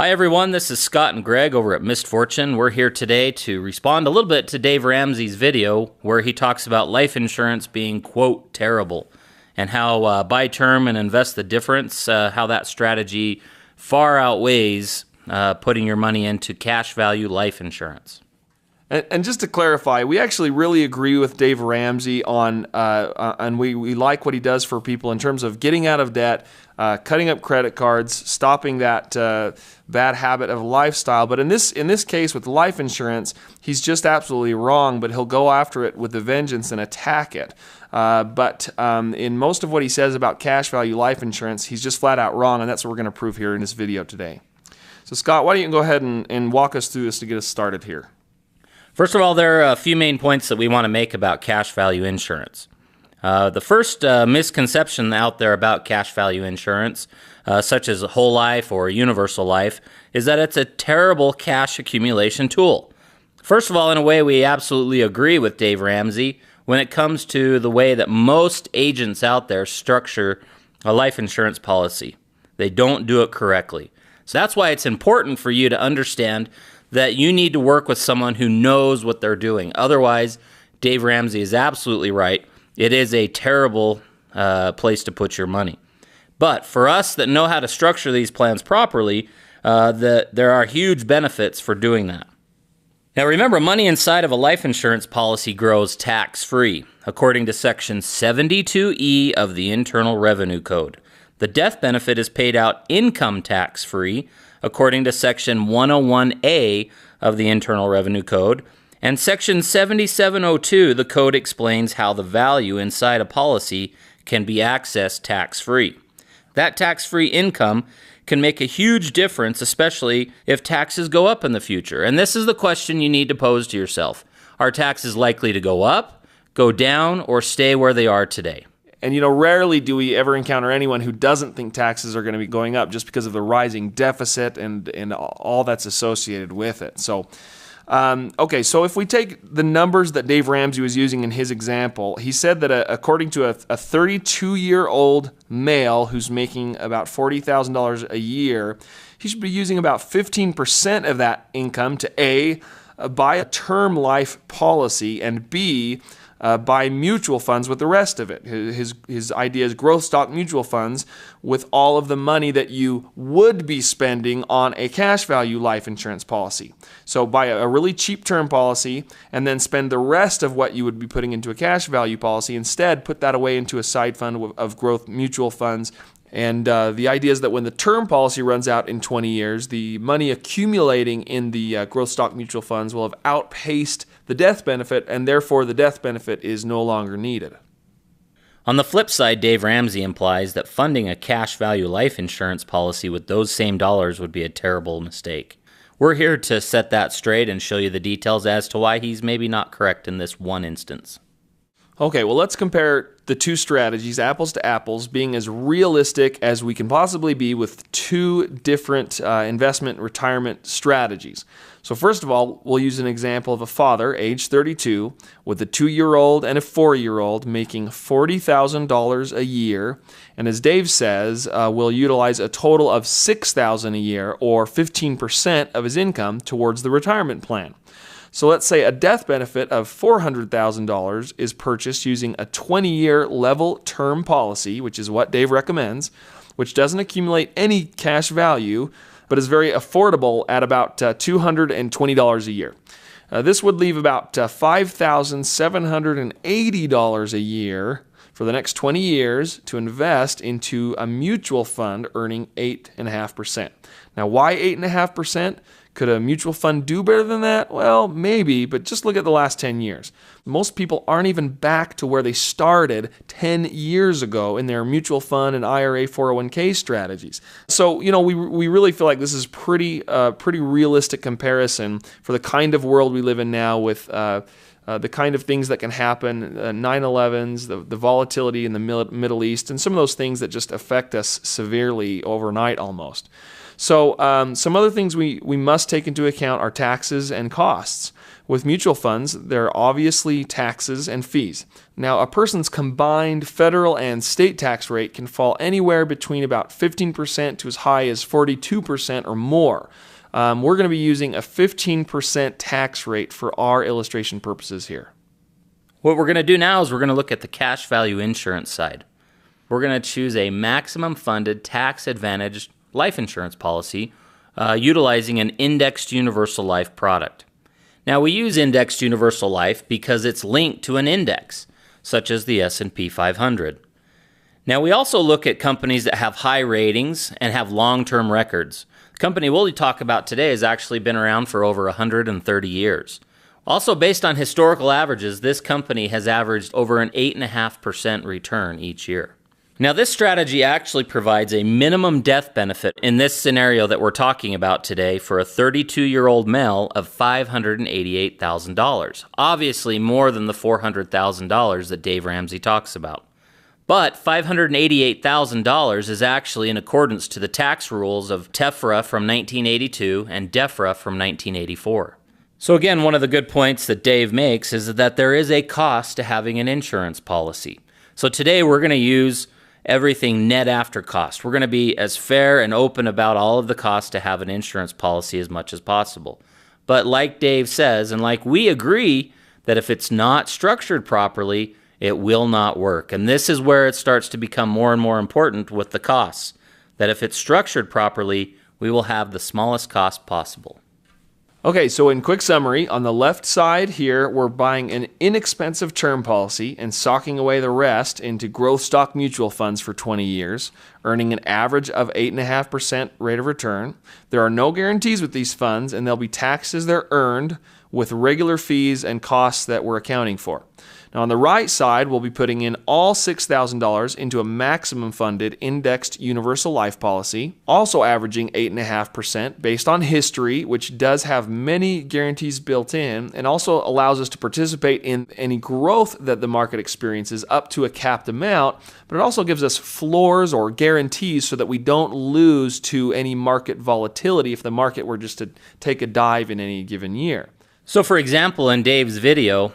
Hi everyone, this is Scott and Greg over at Missed Fortune. We're here today to respond a little bit to Dave Ramsey's video where he talks about life insurance being, quote, terrible, and how buy term and invest the difference, how that strategy far outweighs putting your money into cash value life insurance. And just to clarify, we actually really agree with Dave Ramsey on we like what he does for people in terms of getting out of debt, cutting up credit cards, stopping that bad habit of lifestyle. But in this case with life insurance, he's just absolutely wrong, but he'll go after it with a vengeance and attack it. But in most of what he says about cash value life insurance, he's just flat out wrong, and that's what we're going to prove here in this video today. So Scott, why don't you go ahead and walk us through this to get us started here? First of all, there are a few main points that we want to make about cash value insurance. The first misconception out there about cash value insurance, such as whole life or universal life, is that it's a terrible cash accumulation tool. First of all, in a way, we absolutely agree with Dave Ramsey when it comes to the way that most agents out there structure a life insurance policy. They don't do it correctly. So that's why it's important for you to understand that you need to work with someone who knows what they're doing. Otherwise, Dave Ramsey is absolutely right. It is a terrible place to put your money. But for us that know how to structure these plans properly, there are huge benefits for doing that. Now remember, money inside of a life insurance policy grows tax-free, according to Section 72E of the Internal Revenue Code. The death benefit is paid out income tax-free, according to Section 101A of the Internal Revenue Code. And Section 7702, the code explains how the value inside a policy can be accessed tax-free. That tax-free income can make a huge difference, especially if taxes go up in the future. And this is the question you need to pose to yourself. Are taxes likely to go up, go down, or stay where they are today? And, rarely do we ever encounter anyone who doesn't think taxes are going to be going up just because of the rising deficit and all that's associated with it. So, so if we take the numbers that Dave Ramsey was using in his example, he said that according to a 32-year-old male who's making about $40,000 a year, he should be using about 15% of that income to A, buy a term life policy, and B, buy mutual funds with the rest of it. His idea is growth stock mutual funds with all of the money that you would be spending on a cash value life insurance policy. So buy a really cheap term policy and then spend the rest of what you would be putting into a cash value policy. Instead, put that away into a side fund of growth mutual funds. And the idea is that when the term policy runs out in 20 years, the money accumulating in the growth stock mutual funds will have outpaced the death benefit, and therefore the death benefit is no longer needed. On the flip side, Dave Ramsey implies that funding a cash value life insurance policy with those same dollars would be a terrible mistake. We're here to set that straight and show you the details as to why he's maybe not correct in this one instance. Okay, well, let's compare the two strategies, apples to apples, being as realistic as we can possibly be with two different investment retirement strategies. So first of all, we'll use an example of a father, age 32, with a 2-year-old and a 4-year-old making $40,000 a year. And as Dave says, we'll utilize a total of $6,000 a year, or 15% of his income, towards the retirement plan. So let's say a death benefit of $400,000 is purchased using a 20-year level term policy, which is what Dave recommends, which doesn't accumulate any cash value, but is very affordable at about $220 a year. This would leave about $5,780 a year for the next 20 years to invest into a mutual fund earning 8.5%. Now, why 8.5%? Could a mutual fund do better than that? Well, maybe, but just look at the last 10 years. Most people aren't even back to where they started 10 years ago in their mutual fund and IRA 401k strategies. So, we really feel like this is pretty realistic comparison for the kind of world we live in now with the kind of things that can happen, 9/11s, the volatility in the Middle East, and some of those things that just affect us severely overnight almost. So some other things we must take into account are taxes and costs. With mutual funds, there are obviously taxes and fees. Now, a person's combined federal and state tax rate can fall anywhere between about 15% to as high as 42% or more. We're going to be using a 15% tax rate for our illustration purposes here. What we're going to do now is we're going to look at the cash value insurance side. We're going to choose a maximum funded tax advantaged life insurance policy utilizing an indexed universal life product. Now, we use indexed universal life because it's linked to an index, such as the S&P 500. Now, we also look at companies that have high ratings and have long-term records. The company we'll talk about today has actually been around for over 130 years. Also, based on historical averages, this company has averaged over an 8.5% return each year. Now, this strategy actually provides a minimum death benefit in this scenario that we're talking about today for a 32-year-old male of $588,000. Obviously, more than the $400,000 that Dave Ramsey talks about. But $588,000 is actually in accordance to the tax rules of TEFRA from 1982 and DEFRA from 1984. So again, one of the good points that Dave makes is that there is a cost to having an insurance policy. So today we're going to use everything net after cost. We're going to be as fair and open about all of the costs to have an insurance policy as much as possible. But like Dave says, and like we agree, that if it's not structured properly, it will not work. And this is where it starts to become more and more important with the costs, that if it's structured properly, we will have the smallest cost possible. Okay, so in quick summary, on the left side here, we're buying an inexpensive term policy and socking away the rest into growth stock mutual funds for 20 years, earning an average of 8.5% rate of return. There are no guarantees with these funds, and they'll be taxed as they're earned with regular fees and costs that we're accounting for. Now on the right side, we'll be putting in all $6,000 into a maximum funded indexed universal life policy, also averaging 8.5% based on history, which does have many guarantees built in and also allows us to participate in any growth that the market experiences up to a capped amount, but it also gives us floors or guarantees so that we don't lose to any market volatility if the market were just to take a dive in any given year. So for example, in Dave's video,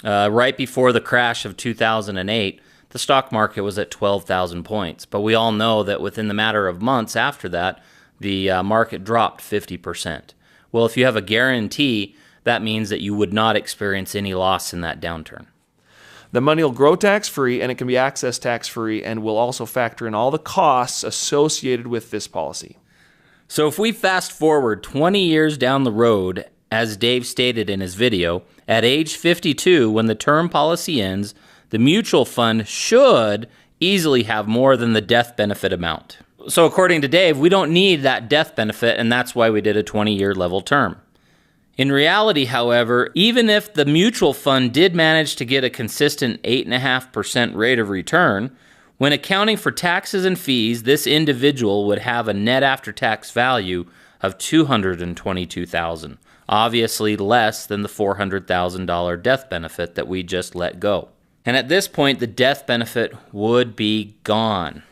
right before the crash of 2008, the stock market was at 12,000 points. But we all know that within the matter of months after that, the market dropped 50%. Well, if you have a guarantee, that means that you would not experience any loss in that downturn. The money will grow tax-free, and it can be accessed tax-free, and will also factor in all the costs associated with this policy. So if we fast forward 20 years down the road, as Dave stated in his video, at age 52, when the term policy ends, the mutual fund should easily have more than the death benefit amount. So according to Dave, we don't need that death benefit, and that's why we did a 20-year level term. In reality, however, even if the mutual fund did manage to get a consistent 8.5% rate of return, when accounting for taxes and fees, this individual would have a net after-tax value of $222,000. Obviously less than the $400,000 death benefit that we just let go. And at this point, the death benefit would be gone.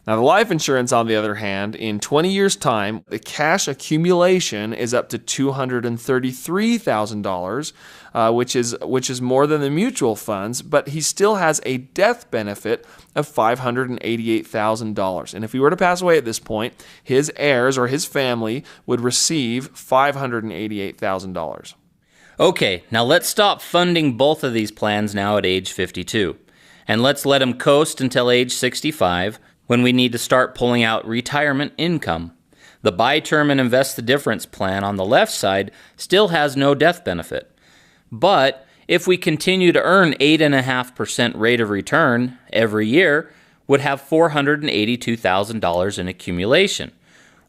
Now, the life insurance, on the other hand, in 20 years' time, the cash accumulation is up to $233,000, which is more than the mutual funds, but he still has a death benefit of $588,000. And if he were to pass away at this point, his heirs or his family would receive $588,000. Okay, now let's stop funding both of these plans now at age 52. And let's let him coast until age 65, when we need to start pulling out retirement income. The buy term and invest the difference plan on the left side still has no death benefit. But if we continue to earn 8.5% rate of return every year, would have $482,000 in accumulation,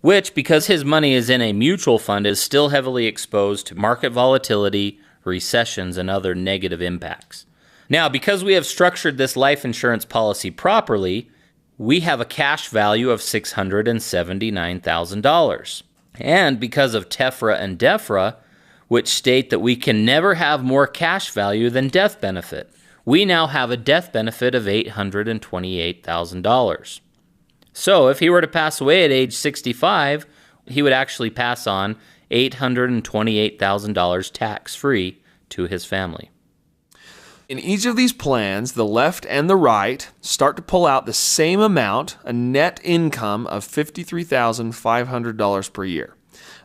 which, because his money is in a mutual fund, is still heavily exposed to market volatility, recessions, and other negative impacts. Now, because we have structured this life insurance policy properly, we have a cash value of $679,000. And because of TEFRA and DEFRA, which state that we can never have more cash value than death benefit, we now have a death benefit of $828,000. So if he were to pass away at age 65, he would actually pass on $828,000 tax-free to his family. In each of these plans, the left and the right start to pull out the same amount, a net income of $53,500 per year.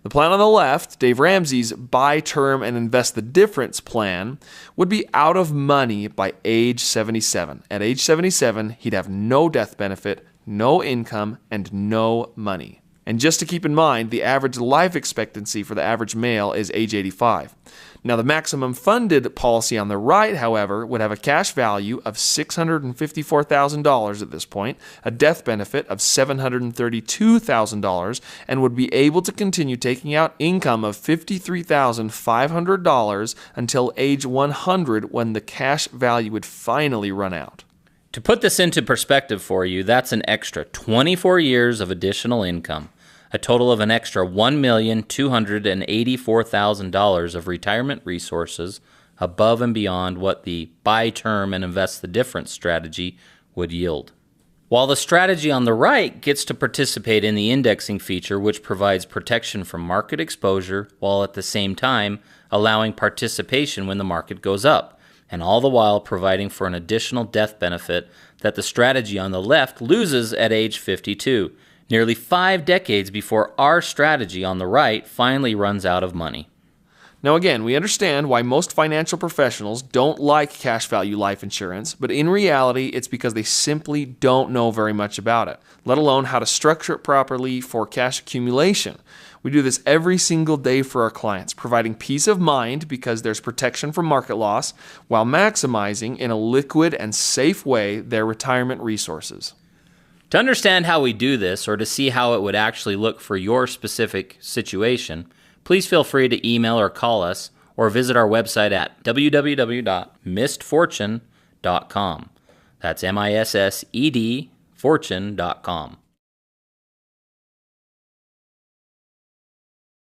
The plan on the left, Dave Ramsey's Buy Term and Invest the Difference plan, would be out of money by age 77. At age 77, he'd have no death benefit, no income, and no money. And just to keep in mind, the average life expectancy for the average male is age 85. Now, the maximum funded policy on the right, however, would have a cash value of $654,000 at this point, a death benefit of $732,000, and would be able to continue taking out income of $53,500 until age 100, when the cash value would finally run out. To put this into perspective for you, that's an extra 24 years of additional income, a total of an extra $1,284,000 of retirement resources above and beyond what the Buy Term and Invest the Difference strategy would yield. While the strategy on the right gets to participate in the indexing feature, which provides protection from market exposure while at the same time allowing participation when the market goes up, and all the while providing for an additional death benefit that the strategy on the left loses at age 52, nearly 5 decades before our strategy on the right finally runs out of money. Now again, we understand why most financial professionals don't like cash value life insurance, but in reality, it's because they simply don't know very much about it, let alone how to structure it properly for cash accumulation. We do this every single day for our clients, providing peace of mind because there's protection from market loss, while maximizing in a liquid and safe way their retirement resources. To understand how we do this, or to see how it would actually look for your specific situation, please feel free to email or call us, or visit our website at www.missedfortune.com. That's MISSED fortune.com.